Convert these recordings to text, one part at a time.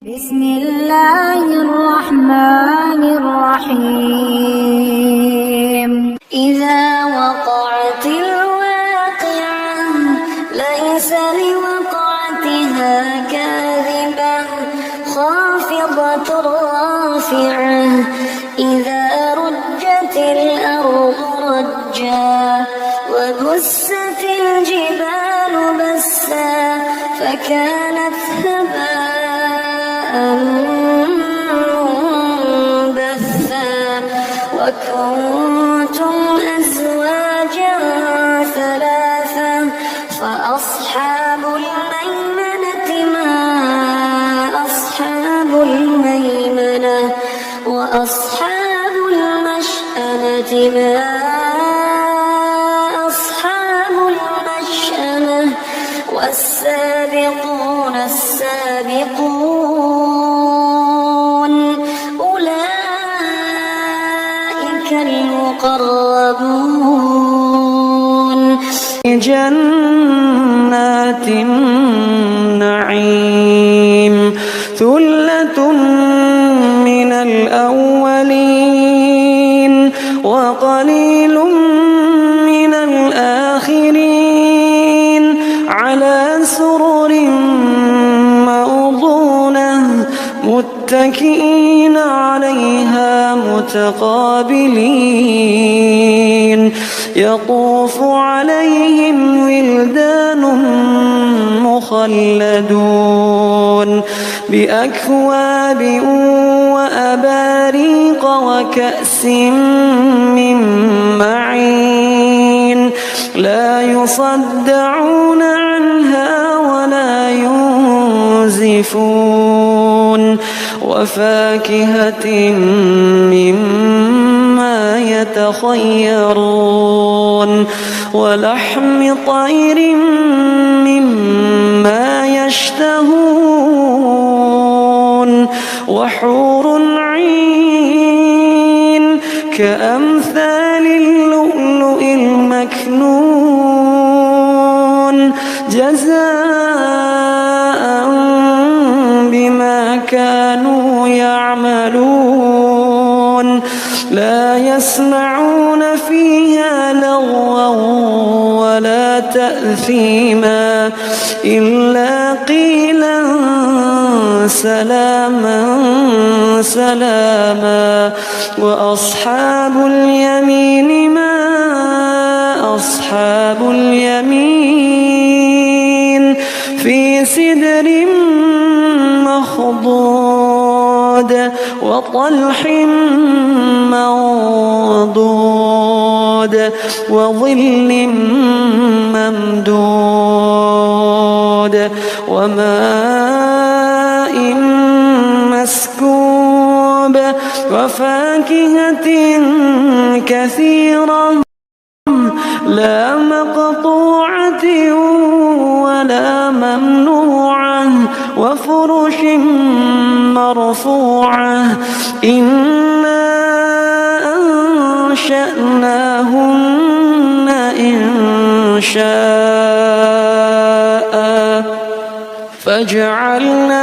بسم الله الرحمن الرحيم إذا وقعت الواقعة ليس لوقعتها كاذبة خافضة رافعة إذا رجت الأرض رجا وبست الجبال بسا فكانت هباء منبثا وكنتم أزواجا ثلاثا فأصحاب الميمنة ما أصحاب الميمنة وأصحاب المشأمة ما أصحاب المشأمة والسابقون السابقون أولئك المقربون جنات النعيم ثلة من الأولين وقليل من الآخرين على سرر موضونة متكئين عليها متقابلين يطوف عليهم ولدان مخلدون بأكواب وأباريق وكأس من معين لا يصدعون عنها ولا ينزفون وفاكهة مما يتخيرون ولحم طير مما يشتهون وحور عين كأمثال اللؤلؤ المكنون جزاء بما كانوا يعملون لا يسمعون فيها لغوا ولا تأثيما إلا قيلا سلاما سلاما وأصحاب اليمين ما أصحاب اليمين في سدر مخضود وطلح منضود وظل ممدود وماء مسكوب وفاكهة كثيرة لا مقطوعة ولا ممنوعة وفرش مرفوعة إنا أنشأناهن إنشاء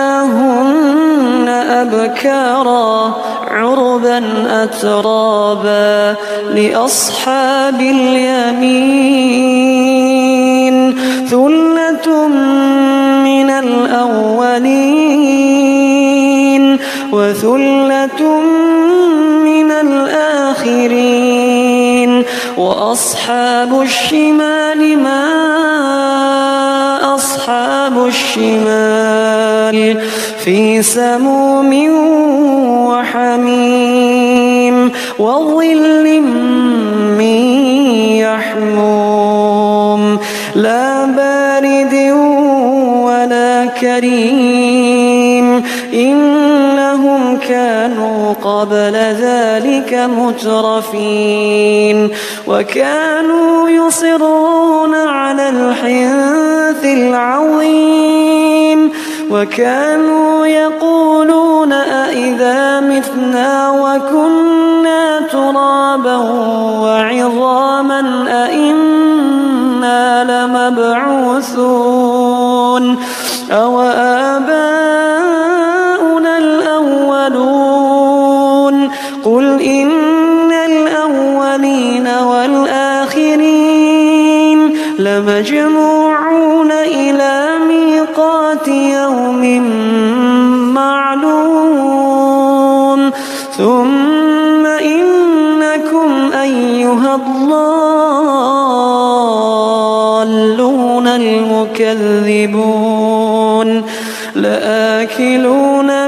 فجعلناهن أبكارا عربا أترابا لأصحاب اليمين ثلة من الأولين وثلة من الآخرين وأصحاب الشمال ما أصحاب الشمال في سموم وحميم وظل من يحموم لا بارد ولا كريم إنهم كانوا قبل ذلك مترفين وكانوا يصرون على الحنث العظيم وكانوا يقولون أئذا متنا وكنا ترابا وعظاما أئنا لمبعوثون أو آباؤنا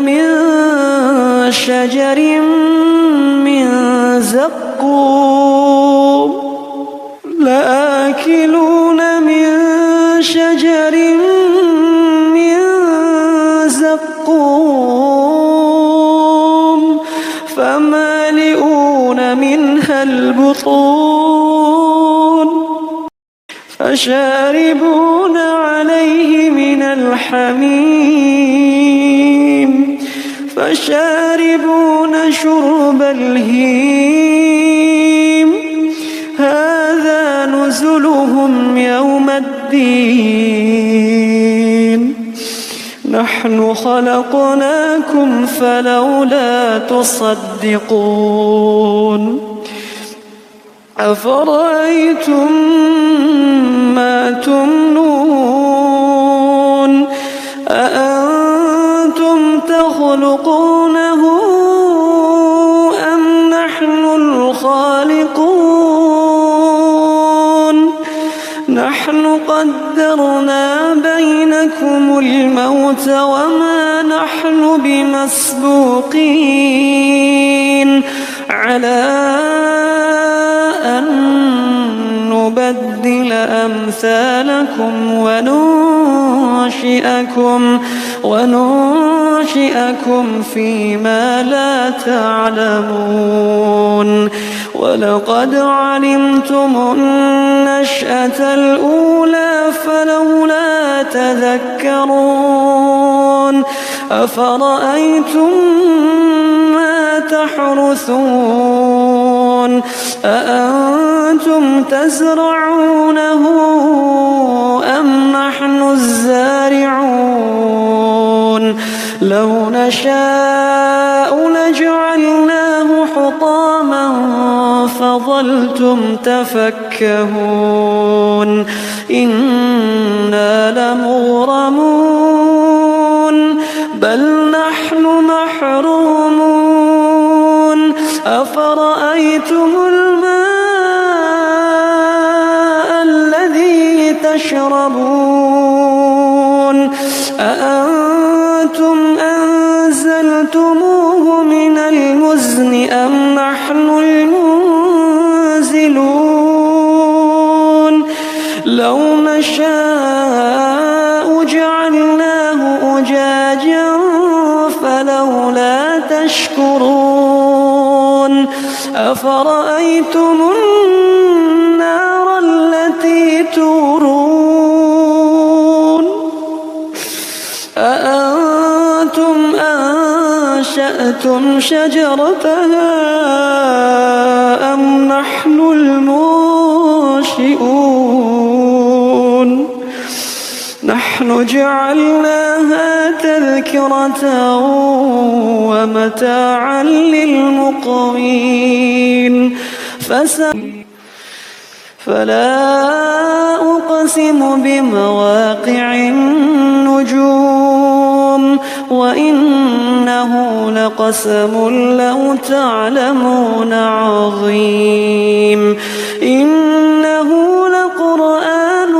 من شجر من زقوم لآكلون من شجر من زقوم فمالئون منها البطون فشاربون عليه من الحميم فشاربون شرب الهيم هذا نزلهم يوم الدين نحن خلقناكم فلولا تصدقون أفرأيتم ما تمنون أأنتم تخلقونه أم نحن الخالقون نحن قدرنا بينكم الموت وما نحن بمسبوقين على أن نبدل أمثالكم وننشئكم فيما لا تعلمون ولقد علمتم النشأة الأولى فلولا تذكرون أفرأيتم ما تحرثون أأنتم تزرعونه أم نحن الزارعون لو نشاء لجعلناه حطاما فظلتم تفكهون إنا لمغرمون بل نحن محرومون أفرأيتم الماء الذي تشربون أأنتم أنزلتموه من المزن أم نحن المنزلون لو نشاء جعلناه أجاجا فلولا تشكرون أفرأيتم النار التي تورون أأنتم أنشأتم شجرتها أم نحن المنشئون نحن جعلناها تذكرة ومتاعا للمقوين فلا أقسم بمواقع النجوم وإنه لقسم لو تعلمون عظيم إنه لقرآن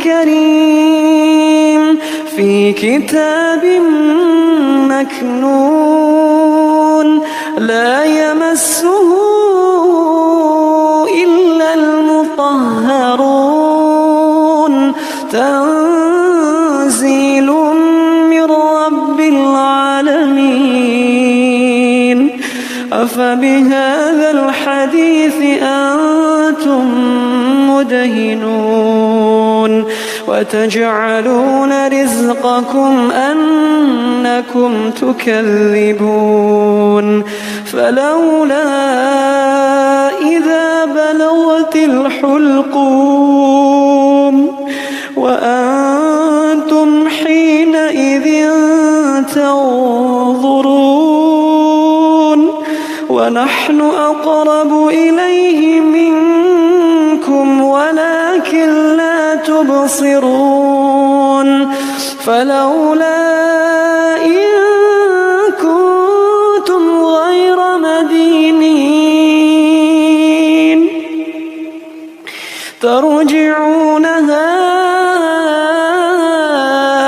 كريم في كتاب مكنون لا يمسه إلا المطهرون تنزيل من رب العالمين أفبهذا الحديث أنتم مدهنون وتجعلون رزقكم أنكم تكذبون فلولا إذا بلغت الحلقوم وأنتم حينئذ تنظرون ونحن أقرب إليه منكم ولكن لا تبصرون فلولا إن كنتم غير مدينين ترجعونها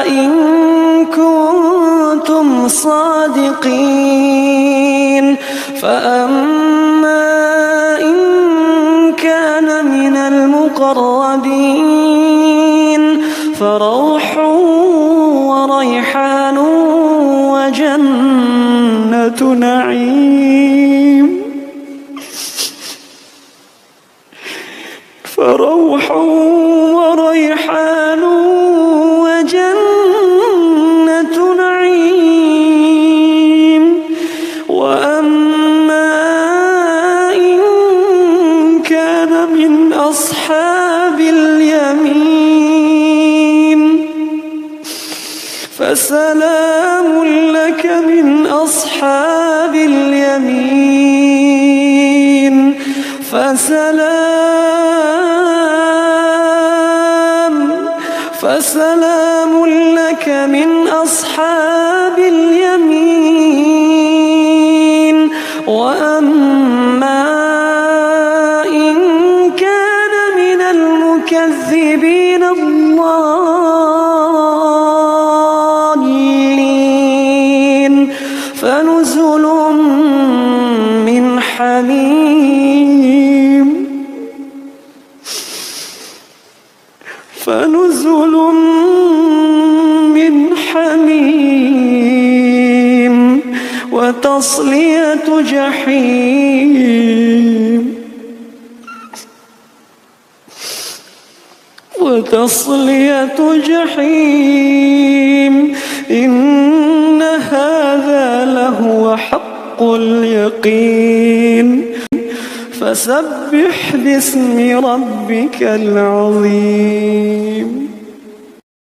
إن كنتم صادقين فأما إن كان من المقربين فروح وريحان وجنة نعيم فروح وريحان وجنة نعيم وأما إن كان من أصحاب اليمين فسلام لك من أصحاب اليمين فسلام لك من أصحاب اليمين وأما إن كان من المكذبين الضالين فنزل من حميم وتصلية جحيم إن هذا لهو حق اليقين فسبح باسم ربك العظيم.